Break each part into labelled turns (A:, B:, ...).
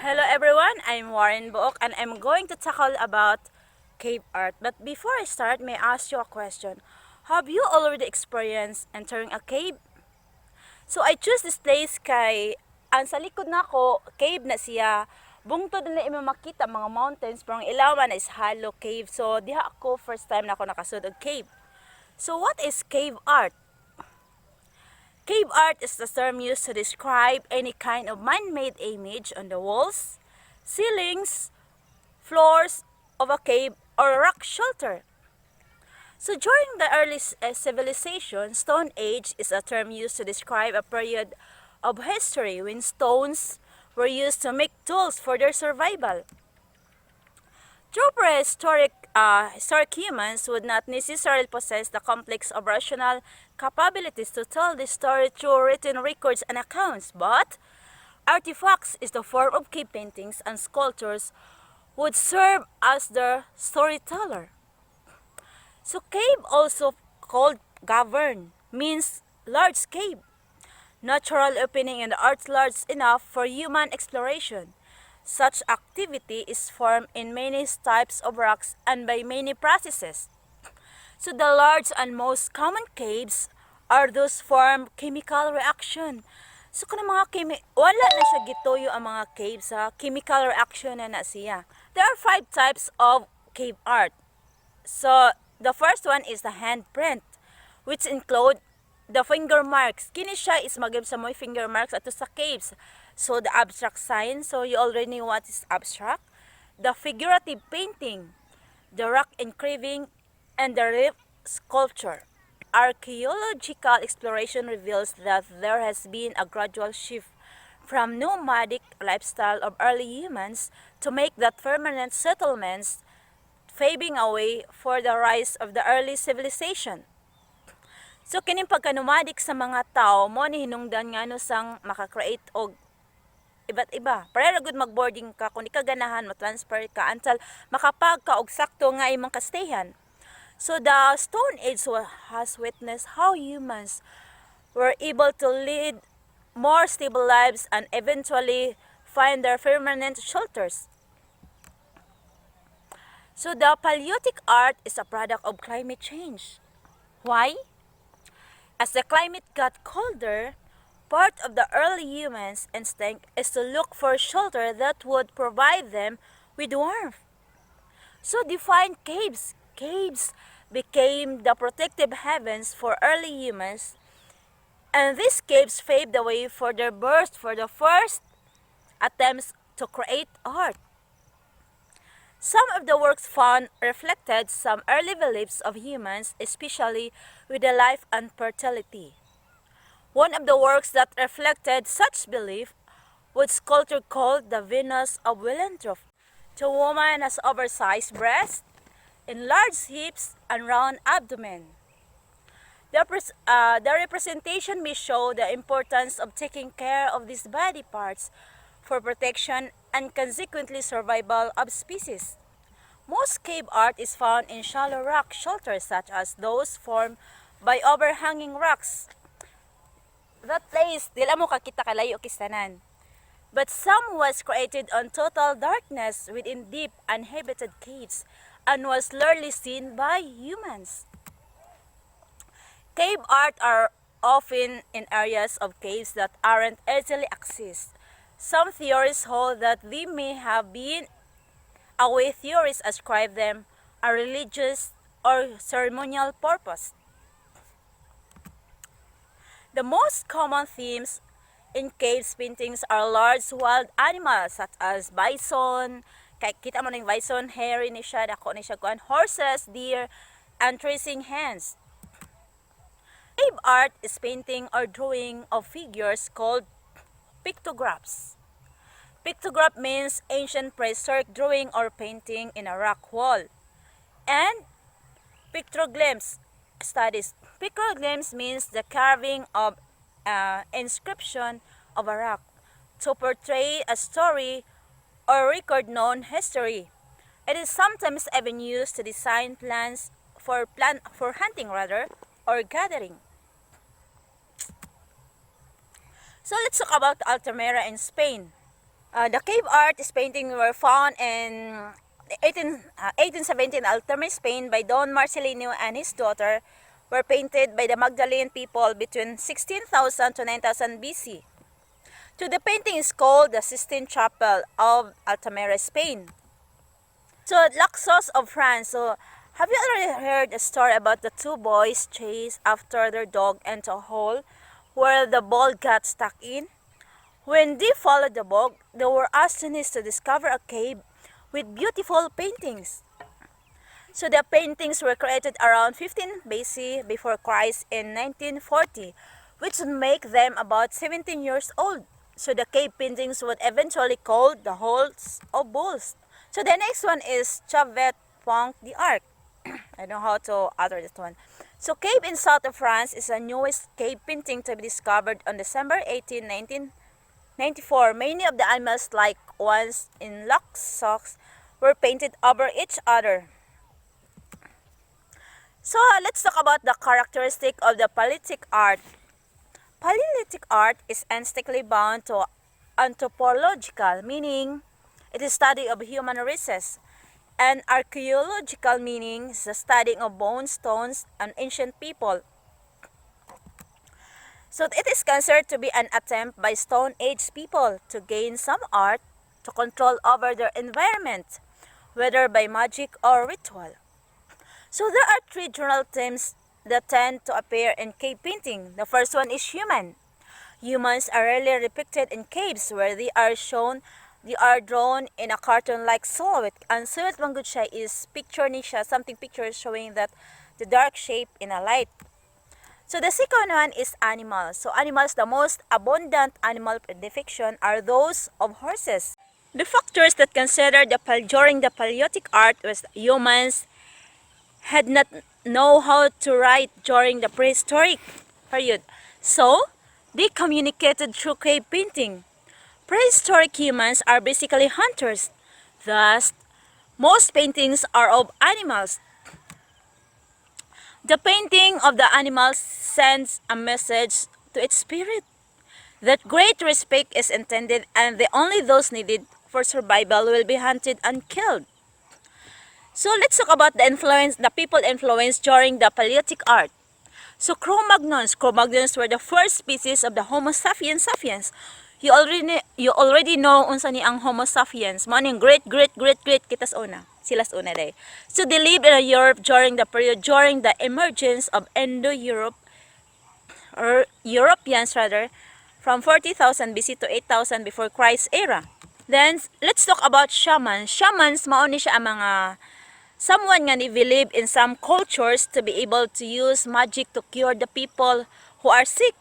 A: Hello everyone, I'm Warren Booc and I'm going to tackle about cave art. But before I start, may I ask you a question. Have you already experienced entering a cave? So I choose this place kay ang sa likod nako cave na siya. Bungtod na imo makita mga mountains pero ang ilawan is hollow cave. So diha ako first time na ako nakasud og cave. So what is cave art? Cave art is the term used to describe any kind of man-made image on the walls, ceilings, floors of a cave or rock shelter. So during the early civilization, Stone Age is a term used to describe a period of history when stones were used to make tools for their survival. True historic humans would not necessarily possess the complex of rational capabilities to tell the story through written records and accounts, but artifacts is the form of cave paintings and sculptures would serve as the storyteller. So cave, also called cavern, means large cave, natural opening in the earth large enough for human exploration. Such activity is formed in many types of rocks and by many processes. So the large and most common caves are those form chemical reaction. So kung wala na siya gituyo ang mga caves sa chemical reaction na siya. There are 5 types of cave art. So the first one is the handprint, which include the finger marks. Kini siya is magib sa mga finger marks ato sa caves. So the abstract sign, so you already know what is abstract. The figurative painting, the rock engraving, and the relief sculpture. Archaeological exploration reveals that there has been a gradual shift from nomadic lifestyle of early humans to make that permanent settlements, paving a way for the rise of the early civilization. So kining pagka-nomadic sa mga tao mo ni hinungdan nga no sang maka-create og iba't iba. Para gud mag-boarding ka kung di ka ganahan mo-transfer ka until makapag ka og sakto nga imong kastayan. So the Stone Age has witnessed how humans were able to lead more stable lives and eventually find their permanent shelters. So the Paleolithic art is a product of climate change. Why? As the climate got colder, part of the early humans' instinct is to look for shelter that would provide them with warmth. So defined caves. Caves became the protective heavens for early humans, and these caves paved the way for their birth for the first attempts to create art. Some of the works found reflected some early beliefs of humans, especially with the life and fertility. One of the works that reflected such belief was sculpture called the Venus of Willendorf. The woman has oversized breasts, enlarged hips, and round abdomen. The representation may show the importance of taking care of these body parts for protection and consequently survival of species. Most cave art is found in shallow rock shelters such as those formed by overhanging rocks. That place, dila mo kakita kalayo kistanan. But some was created on total darkness within deep uninhabited caves and was rarely seen by humans. Cave art are often in areas of caves that aren't easily accessed. Some theories hold that they may have been a way theories ascribe them a religious or ceremonial purpose. The most common themes in cave paintings are large wild animals such as bison, kay kita mo ng bison, hairy ni siya, dako ni siya kuan, horses, deer, and tracing hands. Cave art is painting or drawing of figures called pictographs. Pictograph means ancient prehistoric drawing or painting in a rock wall. And pictoglyphs studies. Pictoglyphs means the carving of inscription of a rock to portray a story or record known history. It is sometimes even used to design plans for hunting or gathering. So let's talk about Altamira in Spain. The cave artist painting were found in 1817 Altamira, Spain by Don Marcelino and his daughter were painted by the Magdalene people between 16,000 to 9,000 BC. So the painting is called the Sistine Chapel of Altamira, Spain. So Laxos of France. So have you already heard a story about the two boys chased after their dog into a hole where the ball got stuck in? When they followed the bog, they were astonished to discover a cave with beautiful paintings. So the paintings were created around 15 BC before Christ in 1940, which would make them about 17 years old. So the cave paintings would eventually called the Halls of Bulls. So the next one is Chavet Pont d'Arc. I don't know how to utter this one. So cave in south of France is the newest cave painting to be discovered on December 18, 1994. Many of the animals, like ones in Luxor, were painted over each other. So let's talk about the characteristic of the Paleolithic art. Paleolithic art is intrinsically bound to anthropological, meaning it is study of human races, and archaeological, meaning the study of bones, stones, and ancient people. So it is considered to be an attempt by Stone Age people to gain some art to control over their environment, whether by magic or ritual. So there are three general themes that tend to appear in cave painting. The first one is human. Humans are rarely depicted in caves where they are drawn in a cartoon-like silhouette. And silhouette man gud siya is picture ni siya, something picture showing that the dark shape in a light. So the second one is animals. So animals, the most abundant animal depiction are those of horses. The factors that considered during the Paleolithic art was humans had not know how to write during the prehistoric period. So, they communicated through cave painting. Prehistoric humans are basically hunters. Thus, most paintings are of animals. The painting of the animals sends a message to its spirit that great respect is intended and the only those needed for survival will be hunted and killed. So let's talk about the people influenced during the Paleolithic art. So Cro-Magnons were the first species of the Homo sapiens. You already know unsa ni ang Homo sapiens. Mo ning great kitas una. Silas una day. So they lived in Europe during the emergence of Indo-Europe or Europeans rather from 40,000 BC to 8,000 before Christ era. Then let's talk about shamans. Shamans mao ni siya ang mga someone nga ni believe in some cultures to be able to use magic to cure the people who are sick.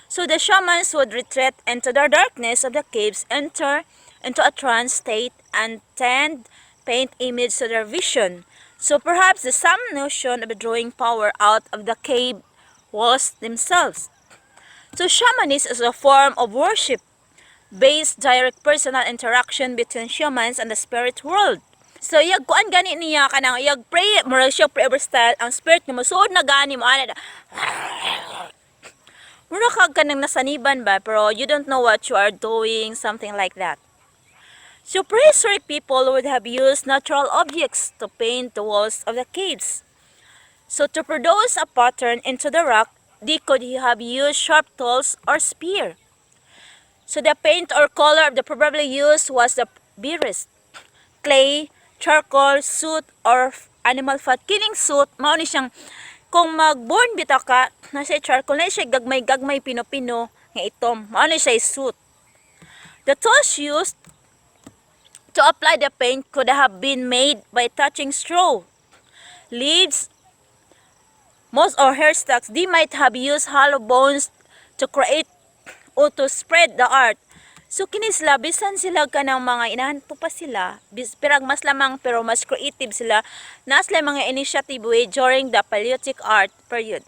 A: So the shamans would retreat into the darkness of the caves, enter into a trance state, and tend paint image to their vision. So perhaps the some notion of drawing power out of the cave walls themselves. So shamanism is a form of worship based direct personal interaction between shamans and the spirit world. So yag kuan gani niya kanang yag pray mura siya prayer style ang spirit nga mosuod na gani mo ana. Mura kag kanang nasaniban ba pero you don't know what you are doing, something like that. So prehistoric people would have used natural objects to paint the walls of the caves. So to produce a pattern into the rock, they could have used sharp tools or spear. So the paint or color of the probably used was the beerus, clay, charcoal, soot, or animal fat. Kining soot, mao ni siyang kung mag-burn bitaw ka, na siya charcoal, na siya gagmay pino-pino nga itom. Mao ni siya soot. The tools used to apply the paint could have been made by touching straw, leaves, moss, or hair stalks. They might have used hollow bones to create o to spread the art. So kini sila bisan sila kanang mga inahanto pa sila, pirag mas lamang pero mas creative sila na sila mga initiative way during the Paleolithic art period.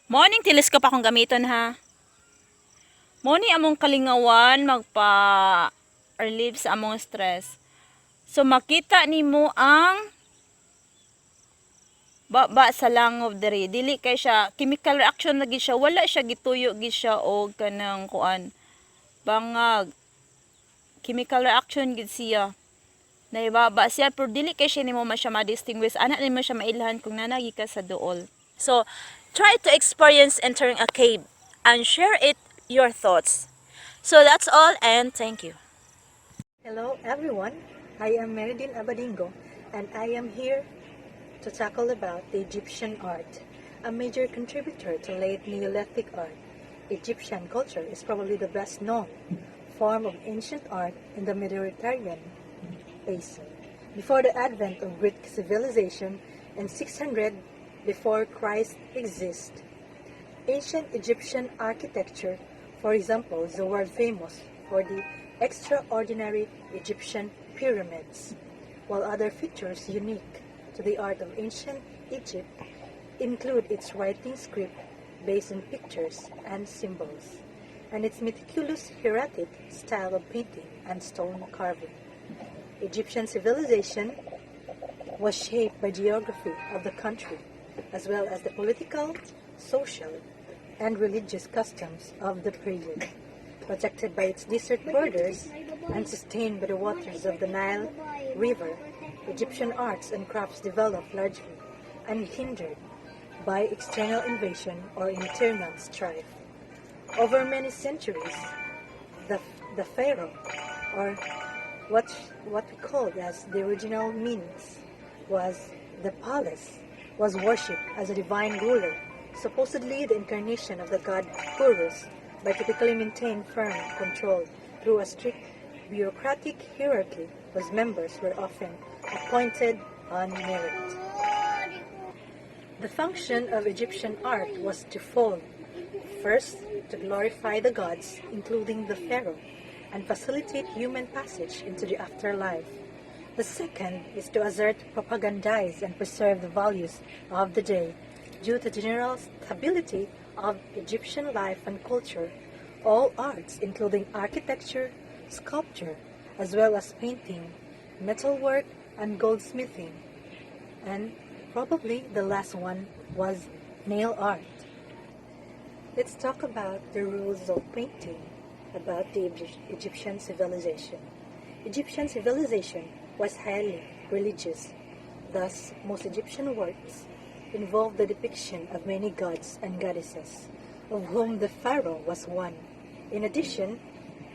A: Morning telescope akong gamiton ha. Morning among kalingawan magpa relieve sa among stress. So makita nimo ang baba sa langob diri. Dili kay siya chemical reaction lagi siya, wala siya gituyo gi siya og kanang kuan bangag. chemical reaction gid siya. Naibaba siya pero dili kay siya nimo man siya ma-distinguish. Ana nimo siya mailhan kung nanagi ka sa duol. So, try to experience entering a cave and share it your thoughts. So that's all and thank you.
B: Hello everyone, I am Meridin Abadengo and I am here to tackle about the Egyptian art, a major contributor to late Neolithic art. Egyptian culture is probably the best known form of ancient art in the Mediterranean basin. Before the advent of Greek civilization in 600 before Christ exists, ancient Egyptian architecture, for example, is the world famous for the extraordinary Egyptian pyramids, while other features unique to the art of ancient Egypt include its writing script based on pictures and symbols, and its meticulous hieratic style of painting and stone carving. Egyptian civilization was shaped by geography of the country, as well as the political, social, and religious customs of the period. Protected by its desert borders and sustained by the waters of the Nile River, Egyptian arts and crafts developed largely unhindered by external invasion or internal strife. Over many centuries, the pharaoh, or what we call as the original meanings, was the palace, was worshipped as a divine ruler, supposedly the incarnation of the god Horus, by typically maintained firm control through a strict bureaucratic hierarchy whose members were often appointed on merit. The function of Egyptian art was twofold. First, to glorify the gods, including the pharaoh, and facilitate human passage into the afterlife. The second is to assert, propagandize, and preserve the values of the day. Due to general stability of Egyptian life and culture, all arts, including architecture, sculpture, as well as painting, metalwork, and goldsmithing, and probably the last one was nail art. Let's talk about the rules of painting about the Egyptian civilization. Egyptian civilization was highly religious. Thus, most Egyptian works involved the depiction of many gods and goddesses, of whom the pharaoh was one. In addition,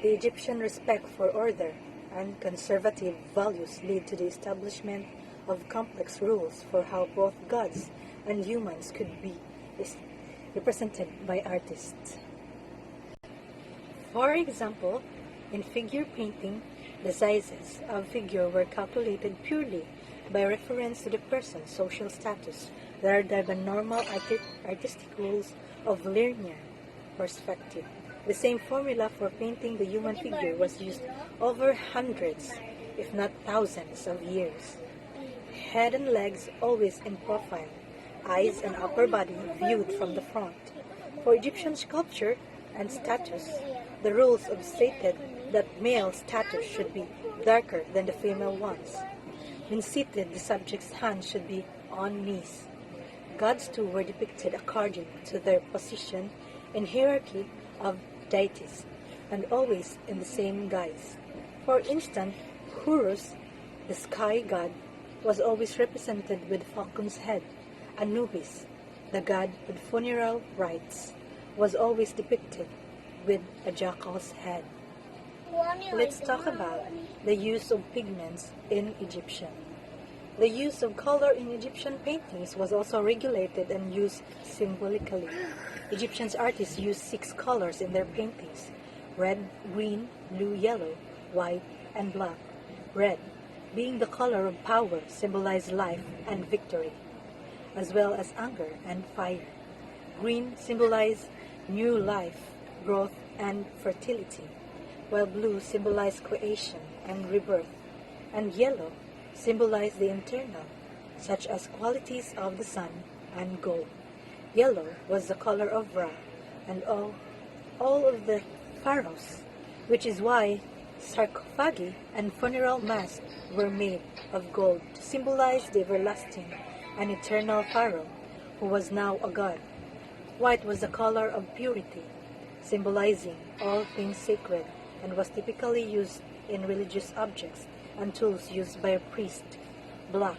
B: the Egyptian respect for order and conservative values lead to the establishment of complex rules for how both gods and humans could be represented by artists. For example, in figure painting, the sizes of figure were calculated purely by reference to the person's social status rather than normal artistic rules of linear perspective. The same formula for painting the human figure was used over hundreds, if not thousands of years. Head and legs always in profile, eyes and upper body viewed from the front. For Egyptian sculpture and statues, the rules stated that male statues should be darker than the female ones. When seated, the subject's hands should be on knees. Gods too were depicted according to their position in hierarchy of deities, and always in the same guise. For instance, Horus, the sky god, was always represented with falcon's head. Anubis, the god with funeral rites, was always depicted with a jackal's head. Let's talk about the use of pigments in Egyptian. The use of color in Egyptian paintings was also regulated and used symbolically. Egyptian artists used 6 colors in their paintings: red, green, blue, yellow, white, and black. Red, being the color of power, symbolized life and victory, as well as anger and fire. Green symbolized new life, growth, and fertility, while blue symbolized creation and rebirth, and yellow symbolized the internal, such as qualities of the sun and gold. Yellow was the color of Ra and all of the pharaohs, which is why sarcophagi and funeral masks were made of gold to symbolize the everlasting and eternal pharaoh, who was now a god. White was the color of purity, symbolizing all things sacred, and was typically used in religious objects and tools used by a priest. Black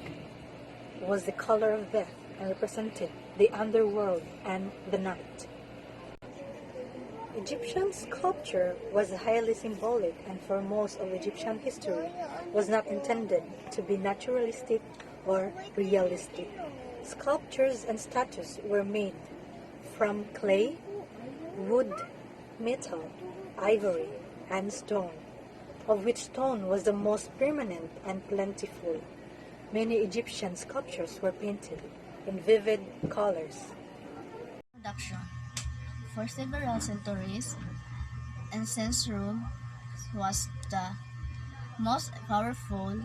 B: was the color of death and represented the underworld and the night. Egyptian sculpture was highly symbolic and for most of Egyptian history was not intended to be naturalistic or realistic. Sculptures and statues were made from clay, wood, metal, ivory, and stone, of which stone was the most permanent and plentiful. Many Egyptian sculptures were painted in vivid colors.
C: Production. For several centuries, incense room was the most powerful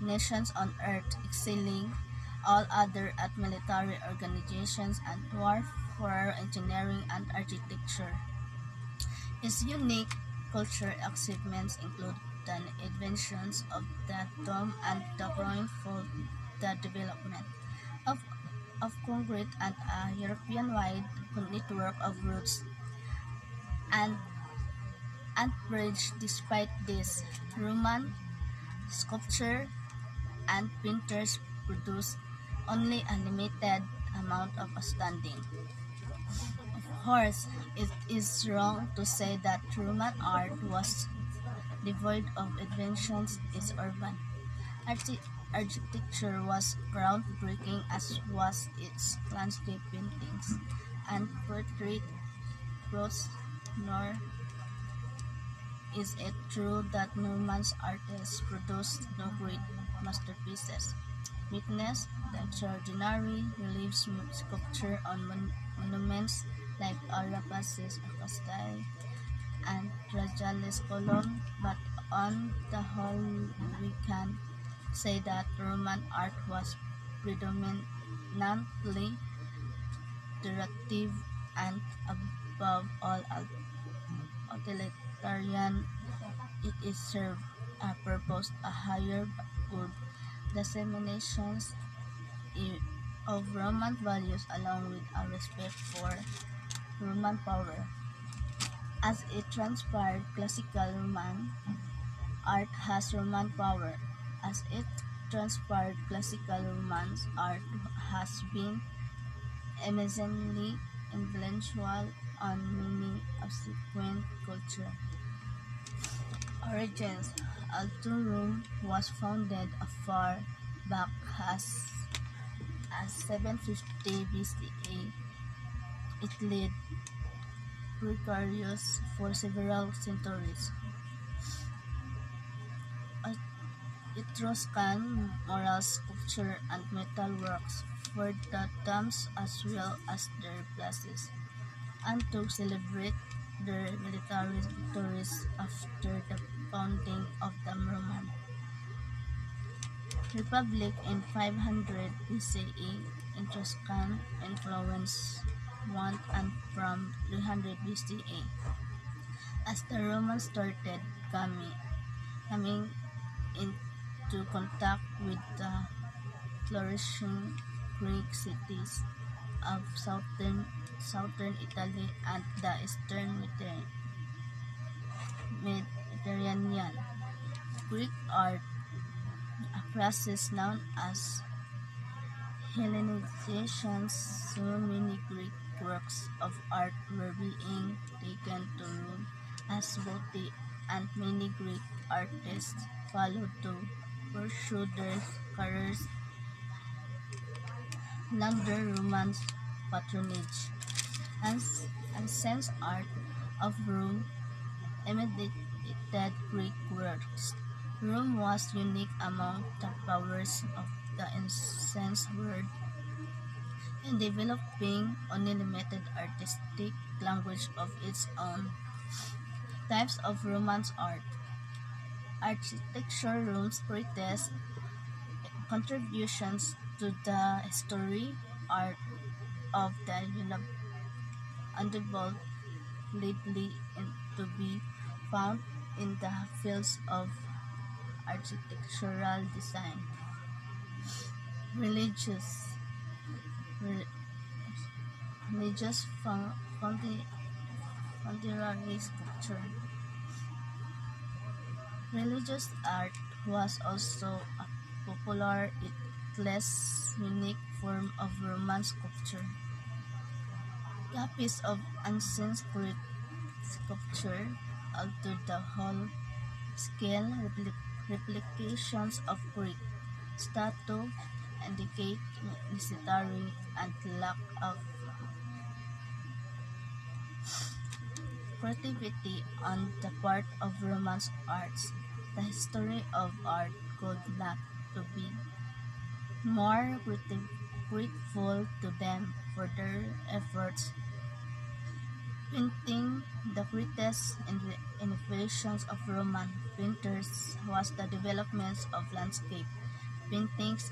C: nations on earth, excelling all other at military organizations and warfare, engineering, and architecture. Its unique cultural achievements include the inventions of the dome and the growing for the development of, of concrete and a European-wide network of roads and bridges. Despite this, Roman sculpture and painters produced only a limited amount of outstanding. Of course, it is wrong to say that Roman art was devoid of inventions. Its urban architecture was groundbreaking, as was its landscape paintings and portrait prose, nor is it true that Norman's artists produced no great masterpieces. Witness the extraordinary relief sculpture on monuments like Arapacis Castile and Rajales Column, but on the whole we can say that Roman art was predominantly decorative and above all utilitarian. It is served a purpose, a higher good disseminations of Roman values along with a respect for Roman power. As it transpired, classical Roman art has Roman power. As it transpired, classical Roman art has been amazingly influential on many subsequent cultures. Origins. Although Rome was founded as far back as 750 BCE, it led precarious for several centuries. Etruscan moral sculpture and metal works were the tombs as well as their places, and to celebrate their military victories after the founding of the Roman Republic in 500 BCE. Etruscan influence waned and from 300 BCE, as the Romans started coming into contact with the flourishing Greek cities of southern Italy and the eastern Mediterranean. Greek art, a process known as Hellenization, so many Greek works of art were being taken to Rome as booty, and many Greek artists followed to pursue their careers under Roman patronage. Ancient art of Rome imitated Greek works. Rome was unique among the powers of the ancient world in developing unlimited artistic language of its own. Types of Romance art. Architecture. Rome's greatest contributions to the history art of the undeveloped lately to be found in the fields of architectural design, religious, re- religious funerary sculpture, Religious art was also a popular, yet less unique form of Roman sculpture. Copies of ancient Greek sculpture altered the whole scale replications of Greek statue indicate necessary and lack of creativity on the part of Romance arts. The history of art could not to be more grateful to them for their efforts. Painting, the greatest innovations of Roman painters was the development of landscape paintings,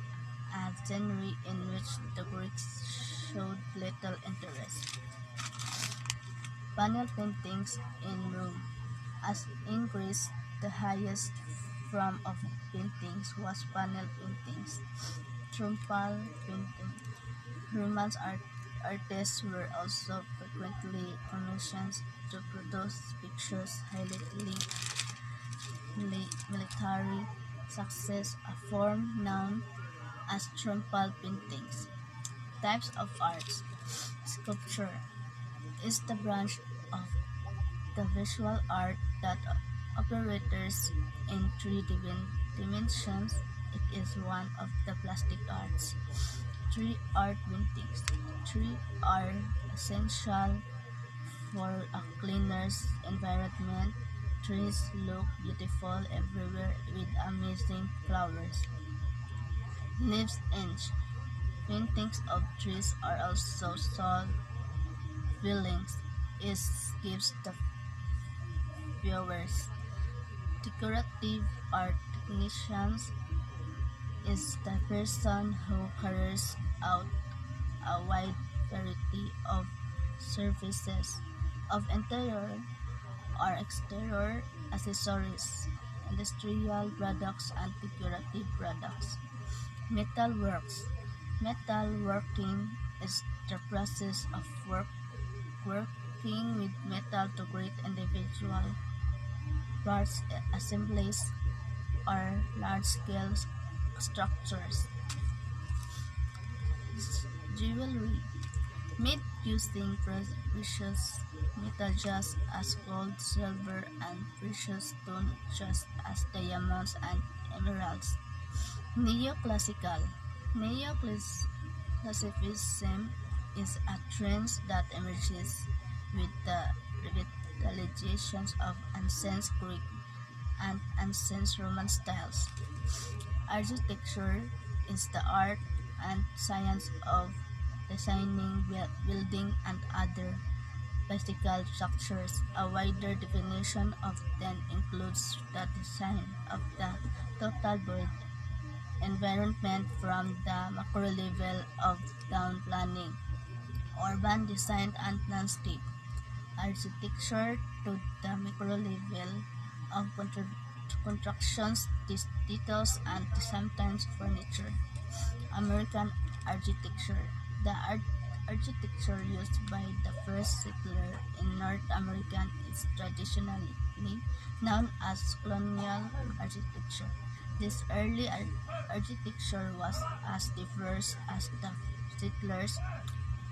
C: a genre in which the Greeks showed little interest. Panel paintings in Rome. As in Greece, the highest form of paintings was panel paintings. Triumphal painting. Roman artists were also frequently commissioned to produce pictures highlighting military success, a form known as triumphal paintings. Types of arts. Sculpture is the branch of the visual art that operates in three dimensions. It is one of the plastic arts. Three art paintings. Three are essential for a cleaner's environment. Trees look beautiful everywhere with amazing flowers. Leaves inch. Paintings of trees are also sold feelings. It gives the viewers. Decorative art technicians is the person who carries out a wide variety of services of interior or exterior accessories, industrial products, and decorative products. Metalworks. Metalworking is the process of working with metal to create individual parts, assemblies, or large-scale structures. Jewelry made using precious metal just as gold, silver, and precious stones, just as diamonds and emeralds. Neoclassical. Neoclassicism is a trend that emerges with the revitalization of ancient Greek and ancient Roman styles. Architecture is the art and science of designing building and other physical structures. A wider definition of then includes the design of the total built environment from the macro level of town planning, urban design and landscape architecture to the micro level of constructions, details, and sometimes furniture. American architecture. The architecture used by the first settler in North America is traditionally known as colonial architecture. This early architecture was as diverse as the settlers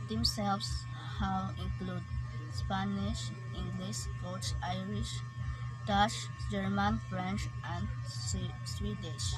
C: themselves, how include Spanish, English, Scotch, Irish, Dutch, German, French, and Swedish.